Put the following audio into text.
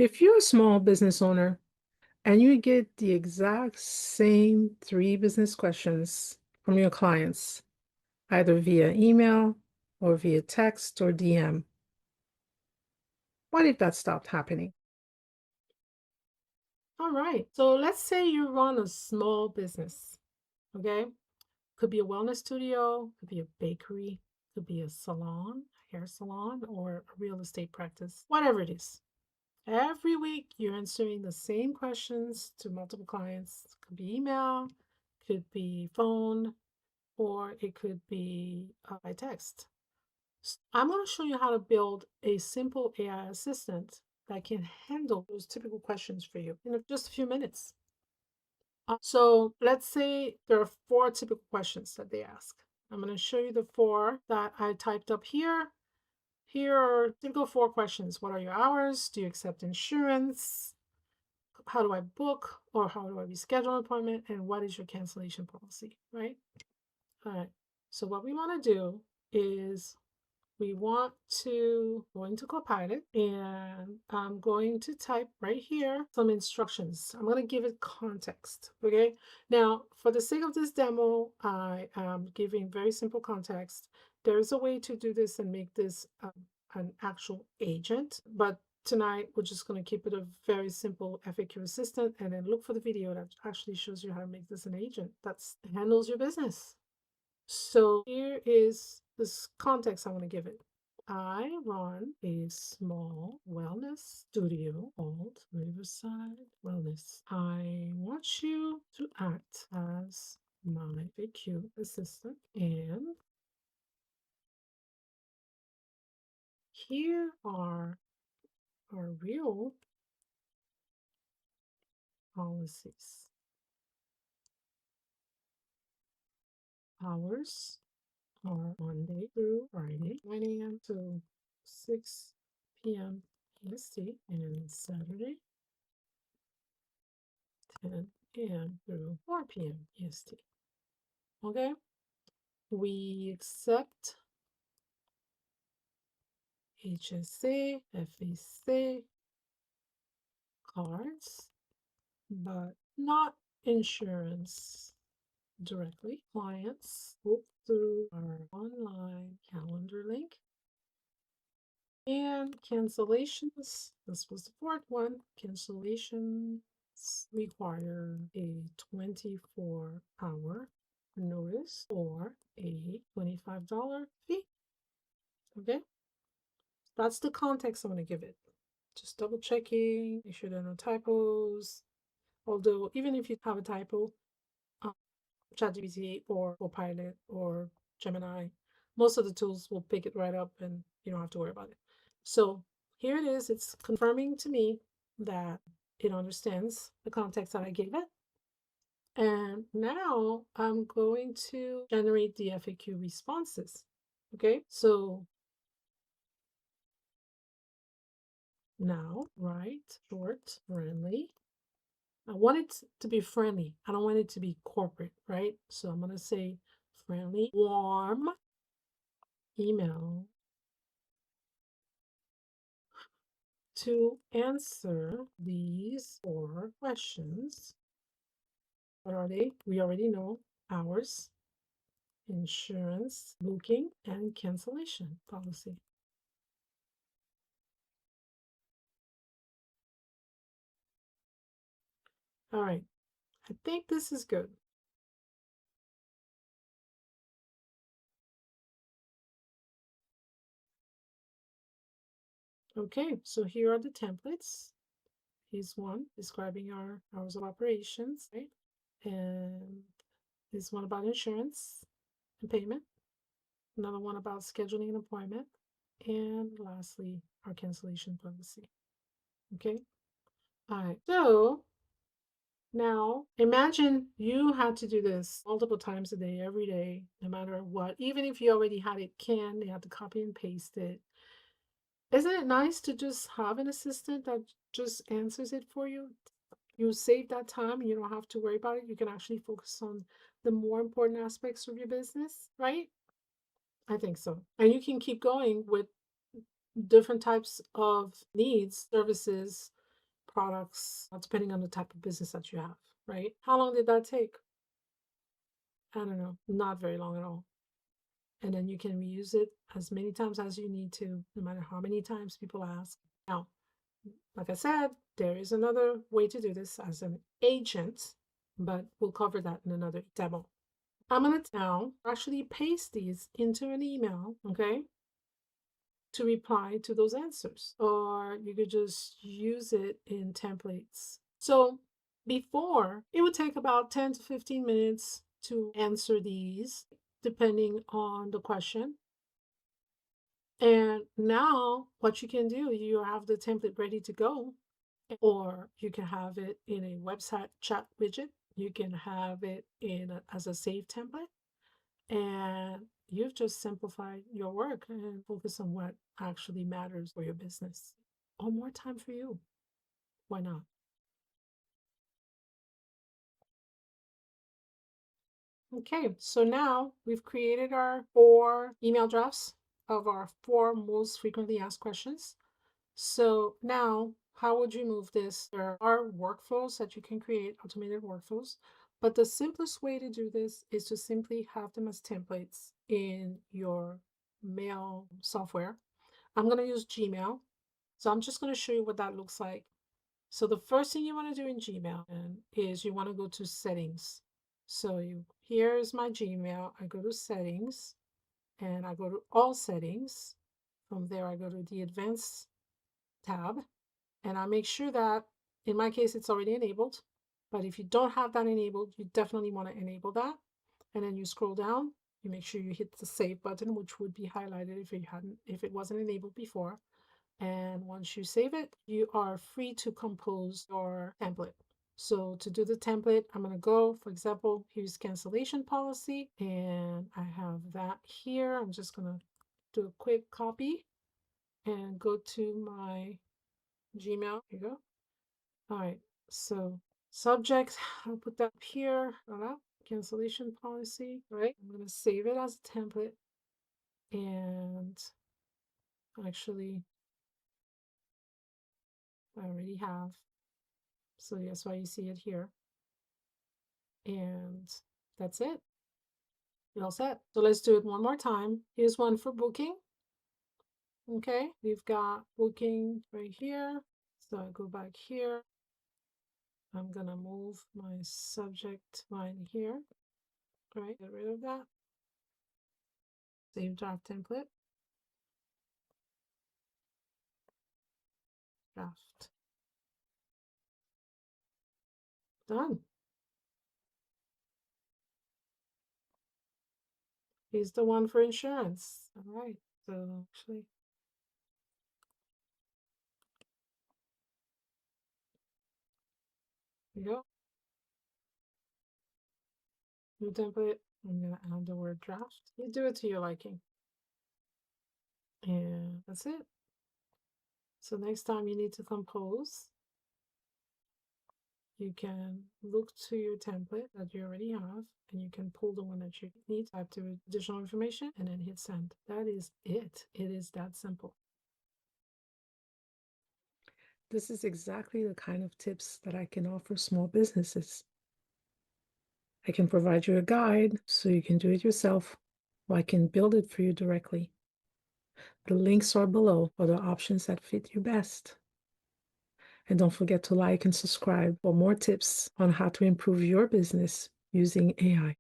If you're a small business owner and you get the exact same three business questions from your clients, either via email or via text or DM, what if that stopped happening? All right. So let's say you run a small business, okay? Could be a wellness studio, could be a bakery, could be a salon, a hair salon, or a real estate practice, whatever it is. Every week, you're answering the same questions to multiple clients. It could be email, could be phone, or it could be by text. I'm going to show you how to build a simple AI assistant that can handle those typical questions for you in just a few minutes. So let's say there are four typical questions that they ask. I'm going to show you the four that I typed up here. Here are typical four questions. What are your hours? Do you accept insurance? How do I book or how do I reschedule an appointment? And what is your cancellation policy, right? All right. So what we want to do is we want to go into Copilot and I'm going to type right here some instructions. I'm going to give it context. Okay. Now, for the sake of this demo, I am giving very simple context. There's a way to do this and make this an actual agent, but tonight we're just going to keep it a very simple FAQ assistant and then look for the video that actually shows you how to make this an agent that handles your business. So here is this context I want to give it. I run a small wellness studio called Riverside Wellness. I want you to act as my FAQ assistant, and here are our real policies. Hours are Monday through Friday, 9 a.m. to 6 p.m. EST, and Saturday, 10 a.m. through 4 p.m. EST. Okay? We accept HSA, FAC cards, but not insurance directly. Clients book through our online calendar link. And cancellations, this was the fourth one. Cancellations require a 24-hour notice or a $25 fee. Okay, that's the context I'm going to give it. Just double checking, make sure there are no typos. Although, even if you have a typo, ChatGPT or Copilot or Gemini, most of the tools will pick it right up and you don't have to worry about it. So here it is. It's confirming to me that it understands the context that I gave it. And now I'm going to generate the FAQ responses. Okay, so now write short, friendly. I want it to be friendly. I don't want it to be corporate, right? So I'm going to say friendly, warm email to answer these four questions. What are they? We already know: hours, insurance, booking, and cancellation policy. All right, I think this is good. Okay, so here are the templates. Here's one describing our hours of operations, right? And this one about insurance and payment. Another one about scheduling an appointment. And lastly, our cancellation policy. Okay. All right. So now imagine you had to do this multiple times a day, every day, no matter what. Even if you already had it canned, you had to copy and paste it. Isn't it nice to just have an assistant that just answers it for you? You save that time. You don't have to worry about it. You can actually focus on the more important aspects of your business, right? I think so. And you can keep going with different types of needs, services, products, depending on the type of business that you have, right? How long did that take? I don't know, not very long at all. And then you can reuse it as many times as you need to, no matter how many times people ask. Now, like I said, there is another way to do this as an agent, but we'll cover that in another demo. I'm going to now actually paste these into an email, okay, to reply to those answers. Or you could just use it in templates. So before, it would take about 10 to 15 minutes to answer these, depending on the question. And now what you can do, you have the template ready to go, or you can have it in a website chat widget. You can have it as a save template, and you've just simplified your work and focus on what actually matters for your business. Or more time for you. Why not? Okay, so now we've created our 4 email drafts of our 4 most frequently asked questions. So now, how would you move this? There are workflows that you can create, automated workflows, but the simplest way to do this is to simply have them as templates in your mail software. I'm going to use Gmail. So I'm just going to show you what that looks like. So the first thing you want to do in Gmail is you want to go to settings. So here's my Gmail. I go to settings and I go to all settings. From there, I go to the advanced tab and I make sure that in my case, it's already enabled. But if you don't have that enabled, you definitely want to enable that. And then you scroll down, you make sure you hit the save button, which would be highlighted if it wasn't enabled before. And once you save it, you are free to compose your template. So to do the template, I'm going to go, for example, here's cancellation policy, and I have that here. I'm just going to do a quick copy and go to my Gmail. Here you go. All right. So subject, I'll put that up here. Voila. Cancellation policy. All right. I'm going to save it as a template. And actually, I already have. So that's why you see it here. And that's it. You're all set. So let's do it one more time. Here's one for booking. Okay, we've got booking right here. So I go back here. I'm gonna move my subject line here. All right, get rid of that. Save draft template. Draft. Done. Here's the one for insurance. All right, so actually, here you go. New template. I'm gonna add the word draft. You do it to your liking. And that's it. So next time you need to compose, you can look to your template that you already have, and you can pull the one that you need, type the additional information, and then hit send. That is it. It is that simple. This is exactly the kind of tips that I can offer small businesses. I can provide you a guide so you can do it yourself, or I can build it for you directly. The links are below for the options that fit you best. And don't forget to like and subscribe for more tips on how to improve your business using AI.